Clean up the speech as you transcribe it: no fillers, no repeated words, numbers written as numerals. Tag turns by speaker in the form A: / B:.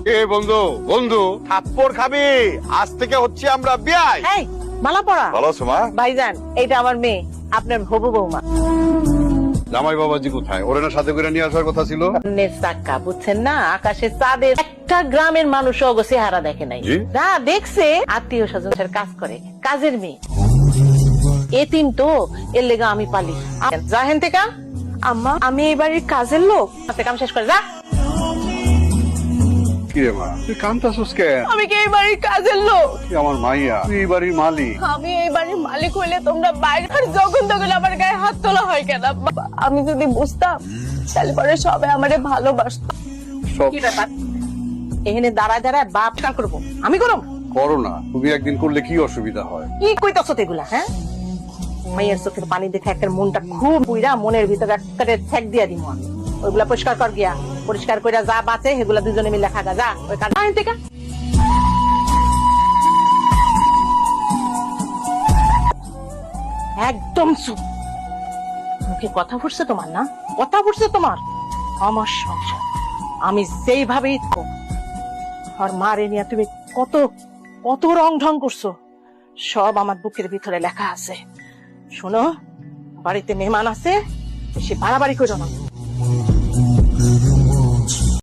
A: এ বন্ধু বন্ধু থাপ্পড় খাবি, আজ থেকে হচ্ছে আমরা বিয়াই।
B: এই মালা পড়া।
A: ভালো আছো মা?
B: ভাইজান এইটা আমার মেয়ে, আপনার হবু বৌমা।
A: জামাই বাবাজি কোথায়? ওরে না সাথে করে নিয়ে আসার কথা ছিল।
B: চাক্কা বুঝছেন না, আকাশে চাঁদের একটা গ্রামের মানুষ অগো চেহারা দেখে নাই।
A: জি?
B: না দেখছে আত্মীয় স্বজনের কাজ করে, কাজের মেয়ে এতিম তো, এর লেগা আমি পালি। যাহেন থেকে আম্মা, আমি এই বাড়ির কাজের লোক। কাম শেষ করে যা।
A: কি রে মা, তুই কাঁদতাছিস কেন?
B: আমি কি এই বাড়ির কাজের লোক?
A: তুই আমার মাইয়া, তুই এই বাড়ির মালিক।
B: আমি এই বাড়ির মালিক হইলে তোমরা বাইরে আর যখন তখন আমার গায়ে হাত তোলা হয় কেন? আমি যদি বুঝতাম তাহলে পরে সবাই আমারে ভালোবাসতো।
A: সব
B: কি ব্যাপার? এখানে দাঁড়ায় দাঁড়ায় বাপ কাম করবো আমি করম?
A: করো না, তুমি একদিন করলে কি অসুবিধা হয়?
B: কি কইতাছো এগুলা? হ্যাঁ, মাইয়ের চোখের পানি দেখে একটা মনটা খুব বুইরা মনের ভিতরে একটা ঠেক দিয়া দিব আমি। ওইগুলা পরিষ্কার কর গিয়া, পরিষ্কার করে যা বাঁচে সেগুলা দুজনে মিলে খাগা যা। ওই কাজ থেকে একদম চুপ। মুখে কথা ফুটছে তোমার? না কথা ফুটছে তোমার? আমার সংসার আমি যেইভাবেই থাকো, আর মারে নিয়ে তুমি কত কত রং ঢং করছো, সব আমার বুকের ভিতরে লেখা আছে। শোনো, বাড়িতে মেহমান আছে, বেশি বাড়াবাড়ি করো না।